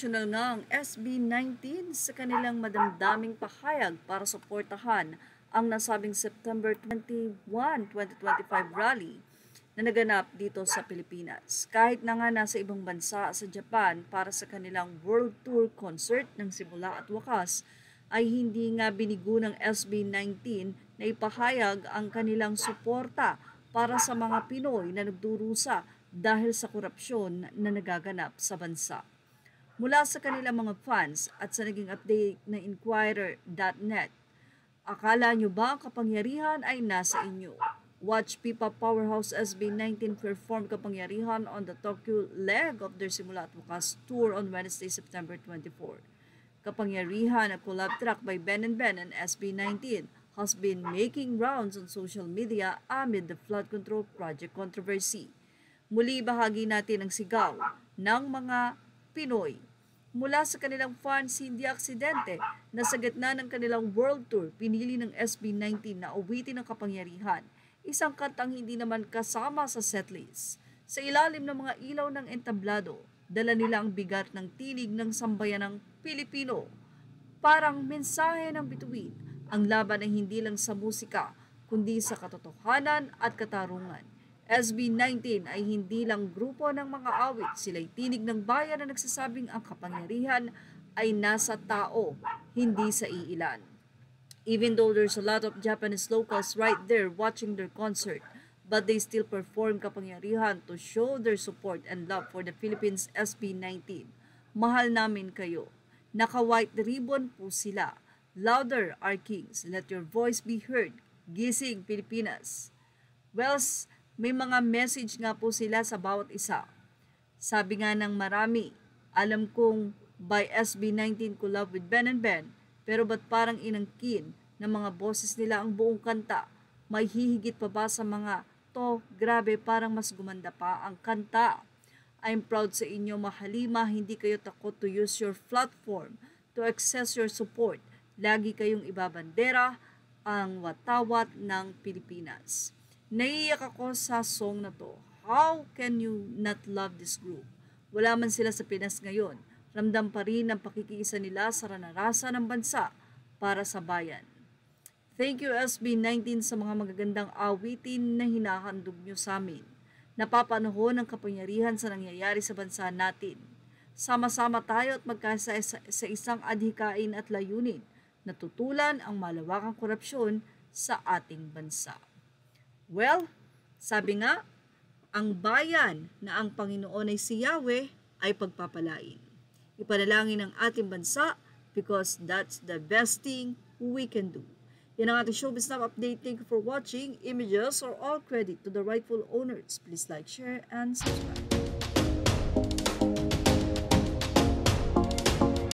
operational nga ang SB19 sa kanilang madamdaming pahayag para suportahan ang nasabing September 21, 2025 rally na naganap dito sa Pilipinas. Kahit na nga nasa ibang bansa sa Japan para sa kanilang World Tour concert ng simula at wakas, ay hindi nga binigo ng SB19 na ipahayag ang kanilang suporta para sa mga Pinoy na nagdurusa dahil sa korupsyon na nagaganap sa bansa. Mula sa kanilang mga fans at sa naging update na Inquirer.net, akala nyo ba ang kapangyarihan ay nasa inyo? Watch P-pop powerhouse SB19 perform kapangyarihan on the Tokyo leg of their Simula at Wakas tour on Wednesday, September 24. Kapangyarihan, a collab track by Ben and SB19, has been making rounds on social media amid the flood control project controversy. Muli bahagi natin ang sigaw ng mga Pinoy. Mula sa kanilang fans, hindi aksidente na sa gitna ng kanilang world tour, pinili ng SB19 na awitin ng kapangyarihan, isang kantang hindi naman kasama sa setlist. Sa ilalim ng mga ilaw ng entablado, dala nila ang bigat ng tinig ng sambayanang Pilipino. Parang mensahe ng bituin, ang laban ay hindi lang sa musika, kundi sa katotohanan at katarungan. SB19 ay hindi lang grupo ng mga awit, sila'y tinig ng bayan na nagsasabing ang kapangyarihan ay nasa tao, hindi sa iilan. Even though there's a lot of Japanese locals right there watching their concert, but they still perform kapangyarihan to show their support and love for the Philippines. SB19. Mahal namin kayo. Naka-white ribbon po sila. Louder, our kings. Let your voice be heard. Gising, Pilipinas. Well, may mga message nga po sila sa bawat isa. Sabi nga ng marami, alam kong by SB19 collab with Ben and Ben, pero ba't parang inangkin ng mga boses nila ang buong kanta? May hihigit pa ba sa mga to? Grabe, parang mas gumanda pa ang kanta. I'm proud sa inyo, mahalima, hindi kayo takot to use your platform to access your support. Lagi kayong ibabandera ang watawat ng Pilipinas. Naiiyak ako sa song na to. How can you not love this group? Wala man sila sa Pinas ngayon. Ramdam pa rin ang pakikiisa nila sa naranasan ng bansa para sa bayan. Thank you SB19 sa mga magagandang awitin na hinahandog nyo sa amin. Napapanahon ang kapangyarihan sa nangyayari sa bansa natin. Sama-sama tayo at magkasa sa isang adhikain at layunin na tutulan ang malawakang korupsyon sa ating bansa. Well, sabi nga, ang bayan na ang Panginoon ay si Yahweh ay pagpapalain. Ipanalangin ang ating bansa because that's the best thing we can do. Yan ang ating Showbiz Now update. Thank you for watching. Images or all credit to the rightful owners. Please like, share, and subscribe.